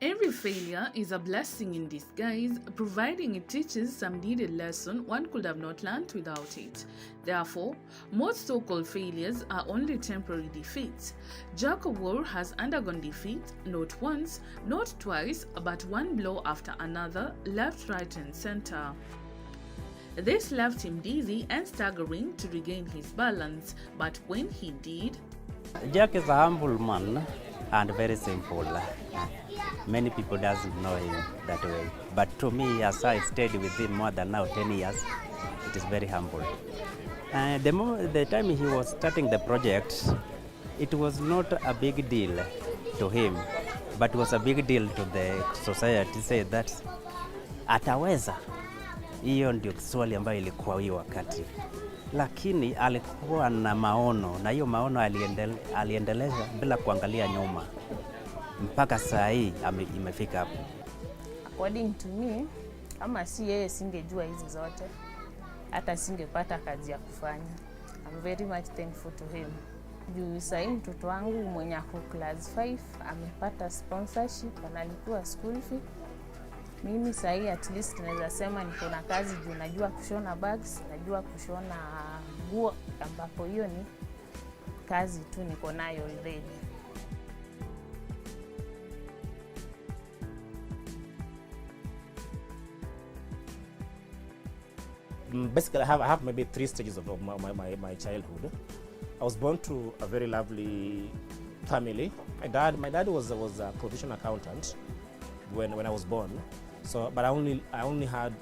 Every failure is a blessing in disguise, providing it teaches some needed lesson one could have not learned without it. Therefore, most so-called failures are only temporary defeats. Jack of War has undergone defeat not once, not twice, but one blow after another, left, right, and center. This left him dizzy and staggering to regain his balance, but when he did, Jack is a humble man and very simple. Many people doesn't know him that way. But to me, as I stayed with him more than now 10 years, it is very humble. The time he was starting the project, it was not a big deal to him, but it was a big deal to the society. Say that ataweza. Hiyo ndio swali ambayo ilikuwa hiyo wakati. Lakini alikuwa na maono, na hiyo maono aliendeleza bila kuangalia nyuma. Mpaka saa hii imefika hapo. According to me, kama si yeye singejua hizi zote, hata singepata kazi ya kufanya. I'm very much thankful to him. Juu sasa mtoto wangu mwenye ako class 5 amepata sponsorship, analipwa school fee. Mimi sasa at least naweza sema niko na kazi juu najua kushona bags, najua kushona nguo, ambapo hiyo ni kazi tu niko nayo already. Basically, I have maybe 3 stages of my childhood. I was born to a very lovely family. My dad was a professional accountant when I was born. So, but I only had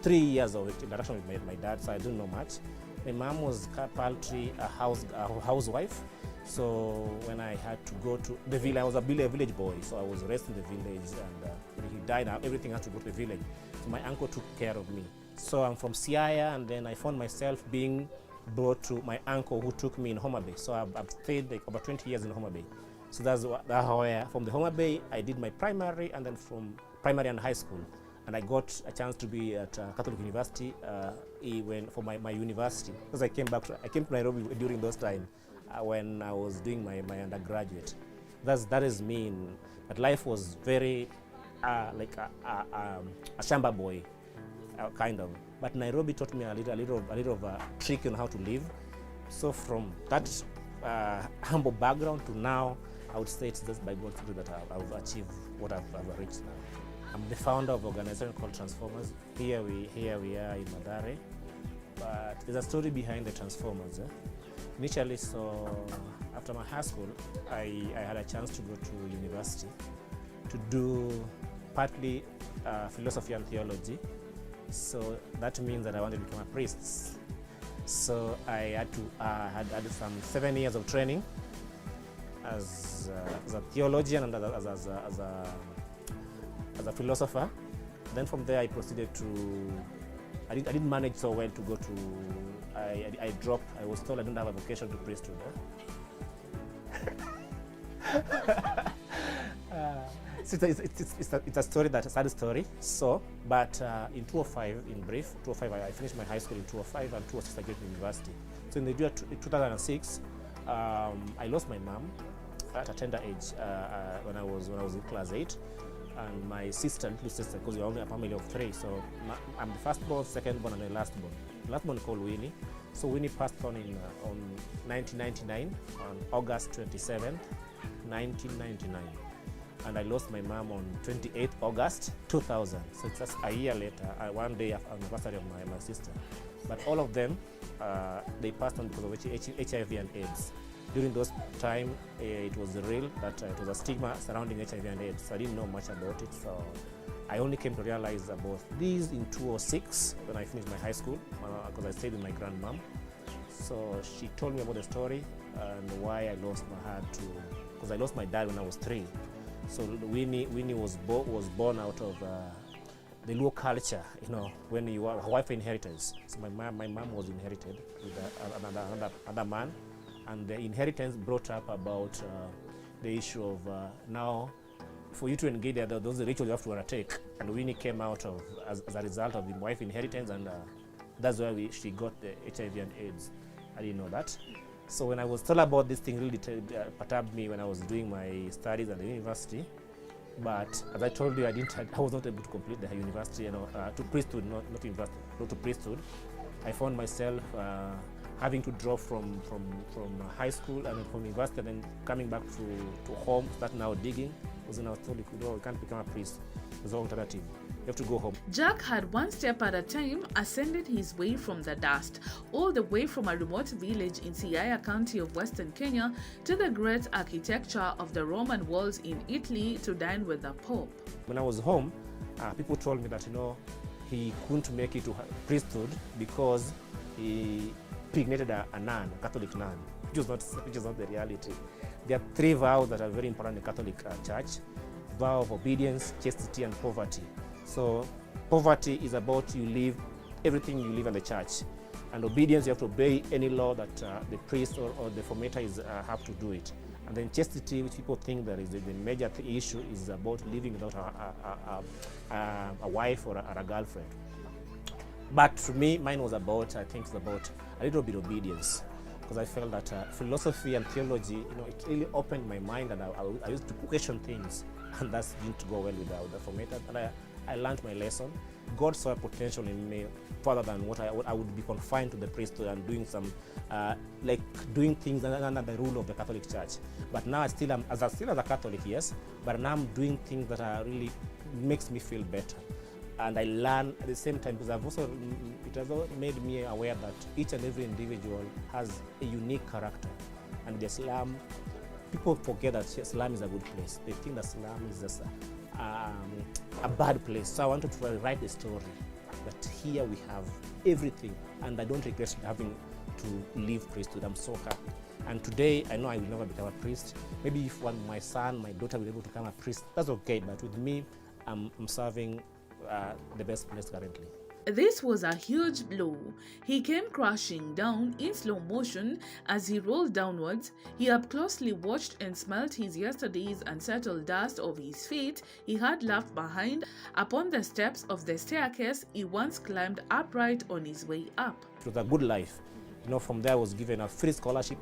3 years of interaction with my dad, so I didn't know much. My mom was paltry, a housewife. So when I had to go to the village, I was a village boy, so I was raised in the village, and when he died, everything had to go to the village. So my uncle took care of me. So I'm from Siaya, and then I found myself being brought to my uncle who took me in Homa Bay. So I've stayed like about 20 years in Homa Bay. So that's how from the Homa Bay, I did my primary, and then from primary and high school. And I got a chance to be at Catholic University for my university. Because I came to Nairobi during those times when I was doing my undergraduate. That is mean. But life was very like a shamba boy, kind of. But Nairobi taught me a little of a trick on how to live. So from that humble background to now, I would say it's just by God's grace that I've achieved what I've reached now. I'm the founder of an organization called Transformers. Here we are in Mathare. But there's a story behind the Transformers. Initially, so after my high school, I had a chance to go to university to do partly philosophy and theology. So that means that I wanted to become a priest. So I had some 7 years of training as a theologian and as a philosopher. Then from there I proceeded to, I didn't manage so well to go to, I dropped. I was told I didn't have a vocation to priesthood. So it's a story, that's a sad story. So, but in 2005, in brief, 2005, I finished my high school in 2005, and 2006 I went to university. So in the year 2006, I lost my mom at a tender age when I was in class 8, and my sister, little sister, because we're only a family of 3. So I'm the firstborn, secondborn, and the lastborn. Lastborn called Winnie. So Winnie passed on on 1999 on August 27th, 1999. And I lost my mom on 28th August 2000. So it's just a year later, one day after the anniversary of my sister. But all of them, they passed on because of HIV and AIDS. During those time, it was real that it was a stigma surrounding HIV and AIDS. So I didn't know much about it. So I only came to realize about these in 2006 when I finished my high school, because I stayed with my grandmom. So she told me about the story and why I lost my heart because I lost my dad when I was 3. So Winnie was born out of the Luo culture, when you are a wife inheritance. So my mom was inherited with another man, and the inheritance brought up about the issue of now for you to engage there, those rituals you have to undertake. And Winnie came out of as a result of the wife inheritance, and that's why she got the HIV and AIDS. I didn't know that. So when I was told about this thing, really perturbed me when I was doing my studies at the university. But as I told you, I was not able to complete the university, to priesthood, not university, not to priesthood. I found myself having to drop from high school and from university, and then coming back to home, start now digging. Because then I was told, you can't become a priest. There's no alternative. You have to go home. Jack had one step at a time ascended his way from the dust, all the way from a remote village in Siaya County of Western Kenya to the great architecture of the Roman walls in Italy to dine with the Pope. When I was home, people told me that, he couldn't make it to priesthood because he impregnated a nun, a Catholic nun, which is not the reality. There are 3 vows that are very important in the Catholic Church: vow of obedience, chastity, and poverty. So poverty is about everything you live in the church, and obedience, you have to obey any law that the priest or the formator have to do it. And then chastity, which people think that is the major issue, is about living without a wife or a girlfriend. But to me, mine was about, a little bit of obedience, because I felt that philosophy and theology, it really opened my mind, and I used to question things, and that didn't go well with the formator. And I learned my lesson. God saw a potential in me further than what I would be confined to the priesthood and doing some, doing things under the rule of the Catholic Church. But now I still am, as a Catholic, yes, but now I'm doing things that are really makes me feel better. And I learn at the same time, because it has also made me aware that each and every individual has a unique character. And the slum, people forget that slum is a good place. They think that slum is just a bad place. So I wanted to write the story that here we have everything, and I don't regret having to leave priesthood. I'm so happy. And today, I know I will never become a priest. Maybe if my son, my daughter will be able to become a priest, that's okay. But with me, I'm serving the best place currently. This was a huge blow. He came crashing down in slow motion as he rolled downwards. He up closely watched and smelt his yesterday's unsettled dust of his feet he had left behind upon the steps of the staircase he once climbed upright on his way up. It was a good life. From there I was given a free scholarship.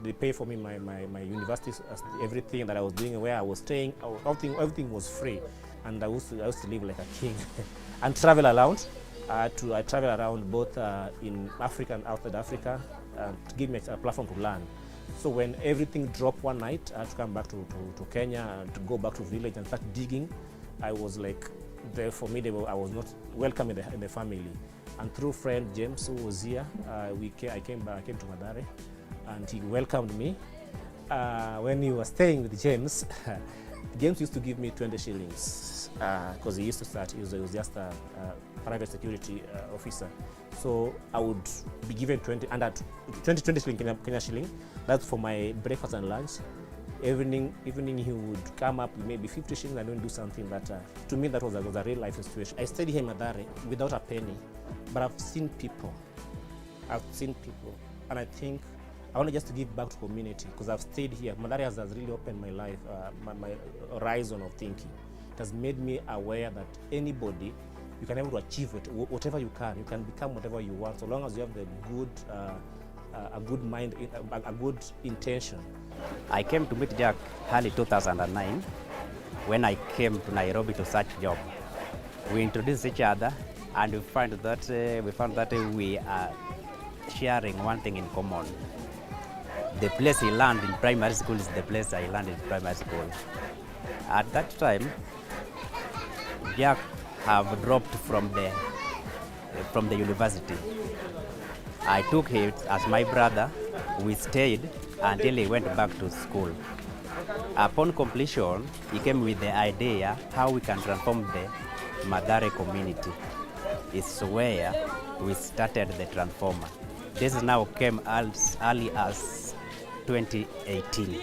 They paid for me my university, everything that I was doing, where I was staying, everything was free. And I used to live like a king and travel around. I travel around both in Africa and outside Africa to give me a platform to learn. So when everything dropped one night, I had to come back to Kenya and to go back to village and start digging. I was like, for me, I was not welcome in the family. And through friend James, who was here, I came to Mathare, and he welcomed me. When he was staying with James, James used to give me 20 shillings because he used to start, he was just a private security officer. So I would be given 20 shilling Kenya shilling. That's for my breakfast and lunch. Evening he would come up with maybe 50 shillings and then do something that, to me, that was a real life situation. I stayed here in Mathare without a penny, but I've seen people, and I think I want just to give back to community, because I've stayed here. Mathare has really opened my life, my horizon of thinking. It has made me aware that anybody, you can able to achieve it, whatever you can become whatever you want, so long as you have the a good mind, a good intention. I came to meet Jack early 2009 when I came to Nairobi to search job. We introduced each other, and we found that we are sharing one thing in common. The place he learned in primary school is the place I learned in primary school. At that time, Jack have dropped from the university. I took him as my brother. We stayed until he went back to school. Upon completion, he came with the idea how we can transform the Mathare community. It's where we started the transformer. This now came as early as 2018.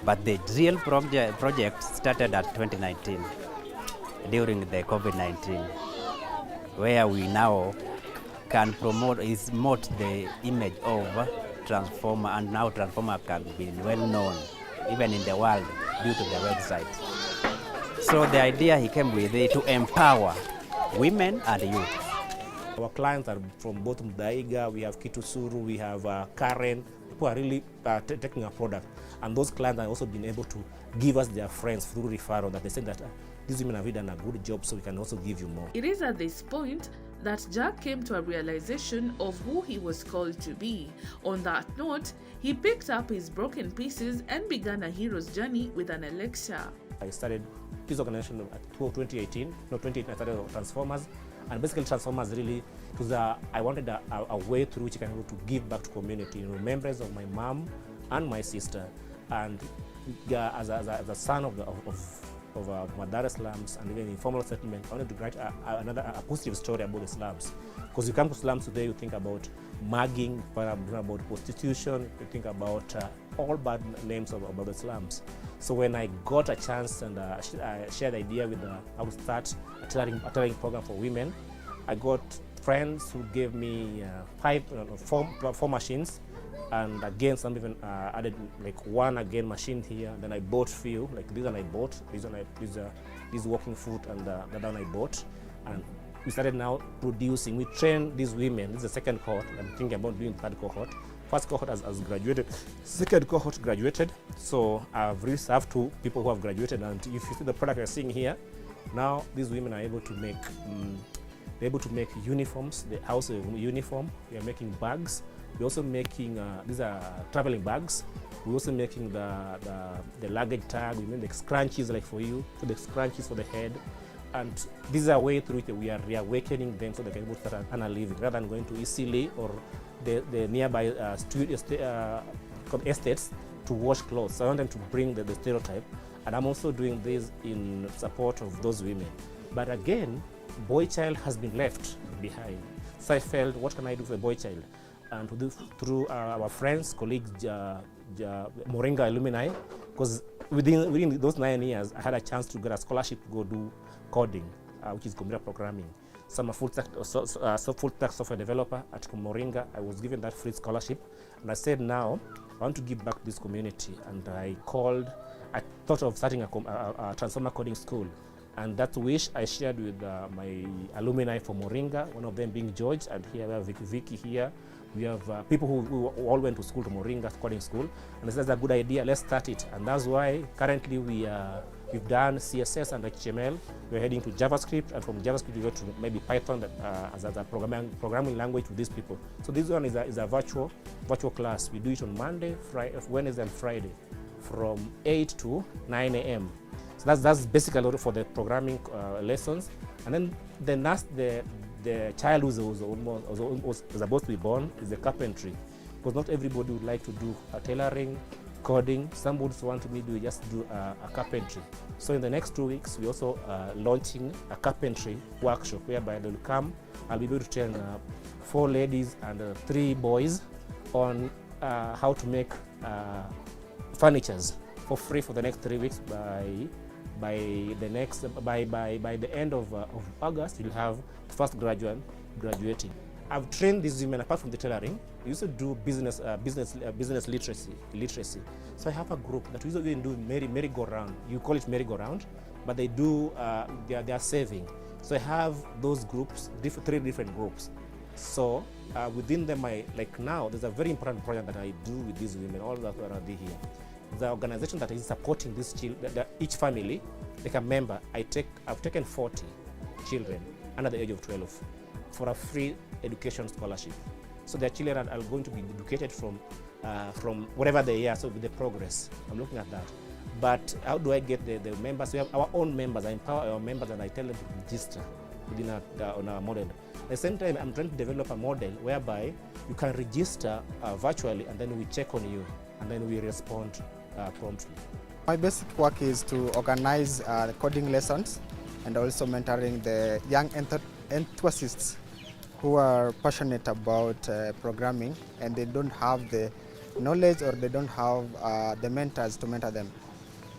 But the real project started at 2019 during the COVID-19, where we now can promote the image of transformer, and now transformer can be well known even in the world due to the website. So the idea he came with is to empower women and youth. Our clients are from both Mdaiga, we have Kitusuru, we have Karen. People are really taking our product, and those clients are also been able to give us their friends through referral, that they said that these women have done a good job, so we can also give you more. It is at this point that Jack came to a realization of who he was called to be. On that note, he picked up his broken pieces and began a hero's journey with an lecture. I started this organization at 2018. I started Transformers, and basically Transformers really, because I wanted a way through which I can be able to give back to community in remembrance of my mom and my sister, and as a son of Mathare slums and even informal settlement, I wanted to write a positive story about the slums. Because you come to slums today, you think about mugging, about prostitution, you think about all bad names about the slums. So when I got a chance and I shared the idea with how to start a tailoring program for women, I got friends who gave me four machines. And again, some even added like one machine here. Then I bought few, like this one I bought, this walking foot, and that one I bought. And we started now producing. We train these women. This is the second cohort. I'm thinking about doing third cohort. First cohort has graduated. Second cohort graduated. So I've really served 2 people who have graduated. And if you see the product you're seeing here, now these women are able to make uniforms. The house uniform. We are making bags. We're also making these are traveling bags. We're also making the luggage tag. We make the scrunchies like for you, so the scrunchies for the head. And this is a way through which we are reawakening them so they can able to start earn a living rather than going to Eastleigh or the nearby estates to wash clothes. So I want them to bring the stereotype. And I'm also doing this in support of those women. But again, boy child has been left behind. So I felt, what can I do for the boy child? And through our friends, colleagues, Moringa alumni, because within those 9 years, I had a chance to get a scholarship to go do coding, which is computer programming. So I'm a full-stack software developer at Moringa. I was given that free scholarship, and I said, now I want to give back to this community. And I thought of starting a transformer coding school. And that wish I shared with my alumni from Moringa, one of them being George, and here we have Vicky here. We have people who all went to school, to Moringa coding school, and that's a good idea, let's start it. And that's why currently we've done CSS and HTML. We're heading to JavaScript, and from JavaScript we go to maybe Python as a programming language with these people. So this one is a virtual class. We do it on Monday, Wednesday and Friday from 8 to 9 a.m. So that's basically for the programming lessons. And then the child who's supposed to be born is the carpentry, because not everybody would like to do tailoring, coding. Some would want me to just do a carpentry. So in the next 2 weeks, we're also launching a carpentry workshop whereby they'll come. I'll be able to train 4 ladies and 3 boys on how to make furnitures for free for the next 3 weeks. By the end of August, you'll have the first graduate graduating. I've trained these women. Apart from the tailoring, we used to do business literacy. So I have a group that we usually do merry-go-round. You call it merry-go-round, but they do they are saving. So I have those groups, 3 different groups. So within them, now there's a very important project that I do with these women, all that are here. The organization that is supporting these children, each family, like a member, I've taken 40 children under the age of 12 for a free education scholarship. So their children are going to be educated from wherever they are, so with the progress. I'm looking at that. But how do I get the members? We have our own members. I empower our members and I tell them to register within on our model. At the same time, I'm trying to develop a model whereby you can register virtually, and then we check on you, and then we respond promptly. My basic work is to organize coding lessons and also mentoring the young enthusiasts who are passionate about programming and they don't have the knowledge or they don't have the mentors to mentor them.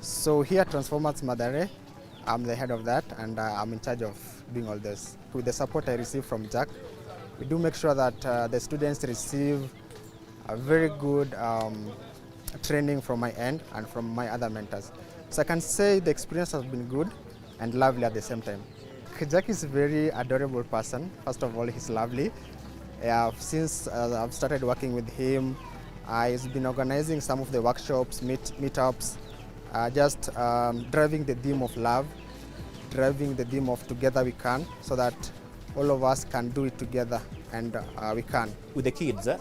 So here at Transformers Mathare, I'm the head of that, and I'm in charge of doing all this. With the support I receive from Jack, we do make sure that the students receive a very good training from my end and from my other mentors. So I can say the experience has been good and lovely at the same time. Jack is a very adorable person. First of all, he's lovely. Since I've started working with him, he's been organizing some of the workshops, meetups, just driving the theme of love, driving the theme of together we can, so that all of us can do it together, and we can. With the kids, there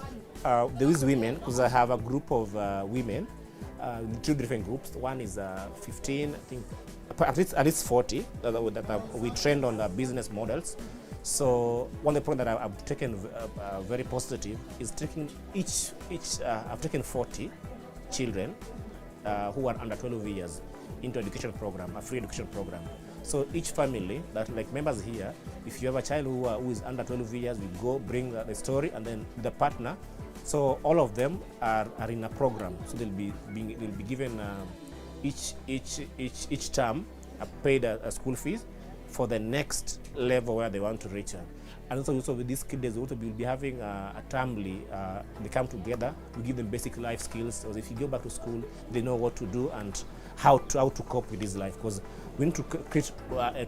is women, because I have a group of women, two different groups. One is 15, I think, at least 40 that we trained on the business models. So one of the programs that I've taken very positive is taking I've taken 40 children who are under 12 years into education program, a free education program. So each family, that like members here, if you have a child who is under 12 years, we go bring the story and then the partner. So all of them are in a program. So they'll be given each term paid a school fees for the next level where they want to reach. And also with these kids, we'll be having a termly, they come together, we give them basic life skills. So if you go back to school, they know what to do and how to cope with this life. Because we need to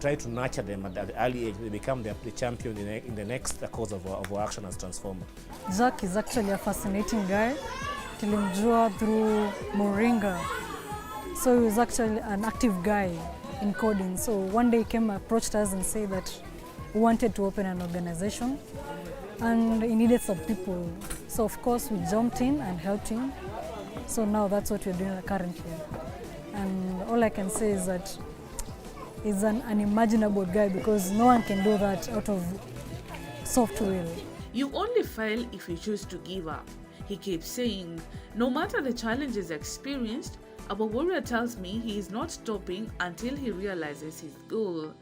try to nurture them at the early age. They become the champion in the next cause of our action as transformer. Jack is actually a fascinating guy. Tilimjua through Moringa. So he was actually an active guy in coding. So one day he came, approached us and said that he wanted to open an organization and he needed some people. So of course we jumped in and helped him. So now that's what we're doing currently. And all I can say is that he's an unimaginable guy, because no one can do that out of soft will. You only fail if you choose to give up. He keeps saying, no matter the challenges experienced, Abba Warrior tells me he is not stopping until he realizes his goal.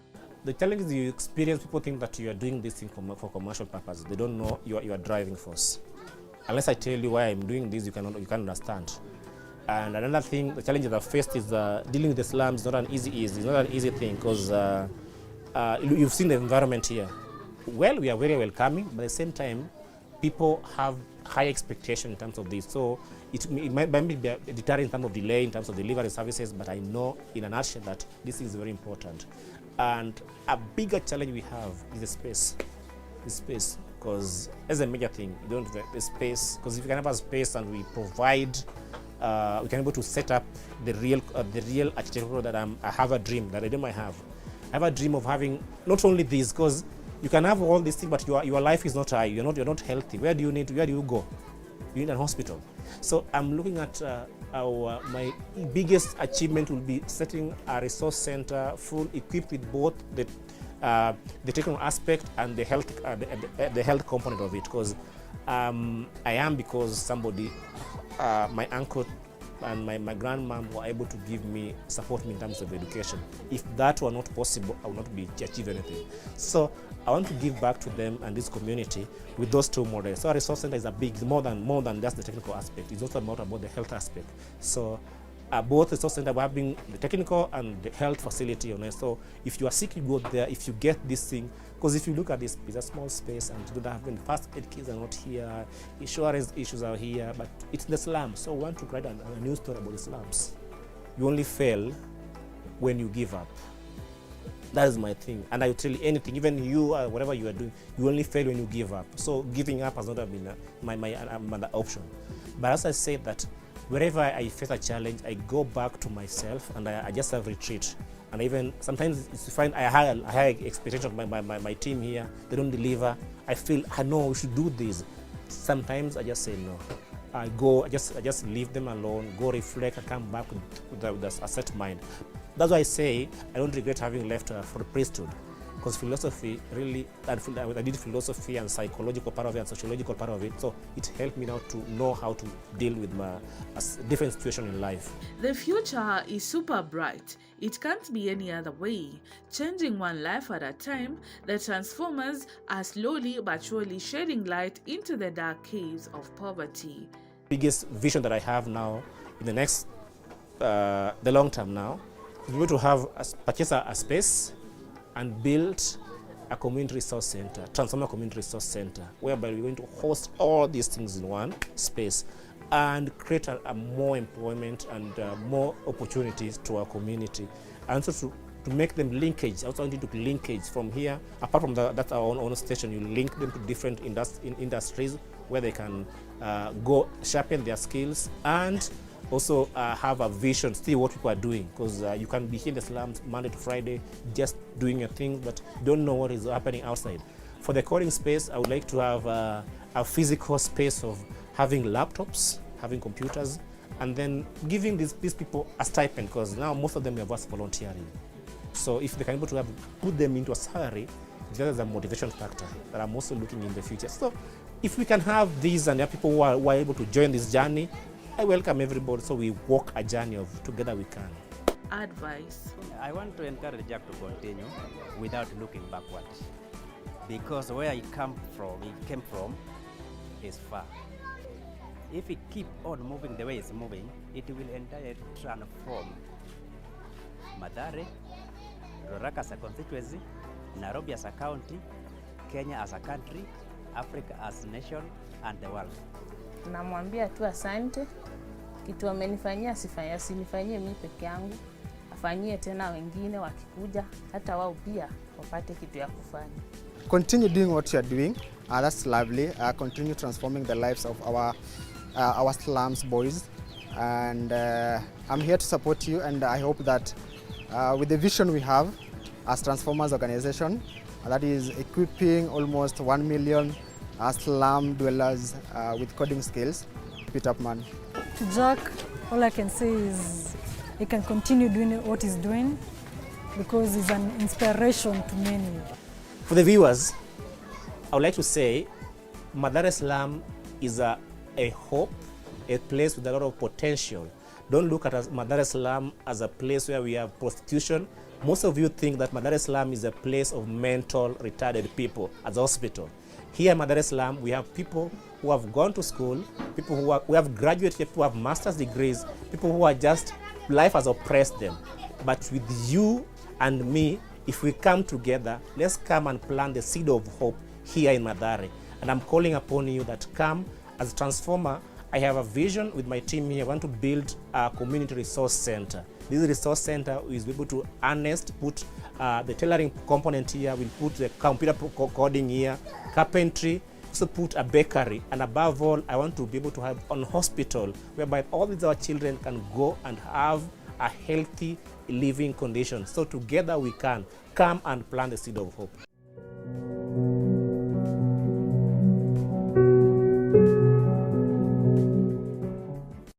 The challenges you experience, people think that you are doing this thing for commercial purposes. They don't know you are driving force. Unless I tell you why I'm doing this, you can't understand. And another thing, the challenges I've faced is dealing with the slums. It's not an easy thing, because you've seen the environment here. Well, we are very welcoming, but at the same time, people have high expectation in terms of this. So it might be a deterrent in terms of delay, in terms of delivery services, but I know in a nutshell that this is very important. And a bigger challenge we have is the space, because as a major thing, you don't have the space, because if you can have a space and we provide, we can be able to set up the real architecture that I have a dream that I don't have. I have a dream of having not only this, because you can have all these things, but your life is not high. You're not healthy. Where do you go? You need a hospital. So I'm looking at my biggest achievement will be setting a resource center full equipped with both the technical aspect and the health component of it. Because because somebody, my uncle and my grandmom were able to support me in terms of education. If that were not possible, I would not be achieve anything. So I want to give back to them and this community with those two models. So a resource center is more than just the technical aspect. It's also about the health aspect. So both the resource center, we're having the technical and the health facility on it. So if you are sick, you go there. If you get this thing, because if you look at this, it's a small space, and you don't have first aid kids are not here, insurance issues are here, but it's the slums. So we want to write a new story about the slums. You only fail when you give up. That is my thing. And I will tell you anything, even you, whatever you are doing, you only fail when you give up. So giving up has not been my option. But as I said that, wherever I face a challenge, I go back to myself and I just have retreat. And even sometimes it's find I have high expectation of my team here. They don't deliver. I feel I know we should do this. Sometimes I just say no. I just leave them alone. Go reflect and come back with a set mind. That's why I say I don't regret having left for the priesthood, because philosophy really, I did philosophy and psychological part of it and sociological part of it, so it helped me now to know how to deal with my different situation in life. The future is super bright. It can't be any other way. Changing one life at a time, the transformers are slowly but surely shedding light into the dark caves of poverty. Biggest vision that I have now in the next, the long term now, is to have purchase a space and build a community resource center, transform a community resource center, whereby we're going to host all these things in one space and create a more employment and more opportunities to our community. And also to make them linkage. I also want you to linkage from here, apart from that's our own station, you link them to different industries where they can go sharpen their skills and also have a vision, see what people are doing, because you can be here in the slums Monday to Friday just doing your thing, but don't know what is happening outside. For the coding space, I would like to have a physical space of having laptops, having computers, and then giving these people a stipend, because now most of them have us volunteering. So if they can be able to put them into a salary, there is a motivation factor that I'm also looking in the future. So if we can have these and there are people who are able to join this journey, I welcome everybody, so we walk a journey of together we can. Advice. I want to encourage Jack to continue without looking backward, because where he came from is far. If he keep on moving the way it's moving, it will entirely transform Mathare, Ruaraka as a constituency, Nairobi as a county, Kenya as a country, Africa as a nation, and the world. Namwambia tu asante, kitu amenifanyia asinifanyie mimi peke yangu, afanyie tena wengine wakikuja, hata wao pia wapate kitu ya kufanya. Continue doing what you are doing. That's lovely. Continue transforming the lives of our slums boys, and I'm here to support you, and I hope that with the vision we have as Transformers organization, that is equipping almost 1 million slum dwellers with coding skills. Keep it up, man. To Jack, all I can say is he can continue doing what he's doing, because he's an inspiration to many. For the viewers, I would like to say Mathare slum is a hope, a place with a lot of potential. Don't look at Mathare slum as a place where we have prostitution. Most of you think that Mathare slum is a place of mental retarded people as a hospital. Here in Mathare slum, we have people who have gone to school, people who have graduated, people who have master's degrees, people who are just, life has oppressed them. But with you and me, if we come together, let's come and plant the seed of hope here in Mathare. And I'm calling upon you that come as a transformer. I have a vision with my team here. I want to build a community resource center. This resource center is able to put the tailoring component here, we'll put the computer coding here, carpentry, also put a bakery, and above all, I want to be able to have a hospital whereby all these our children can go and have a healthy living condition. So together we can come and plant the seed of hope.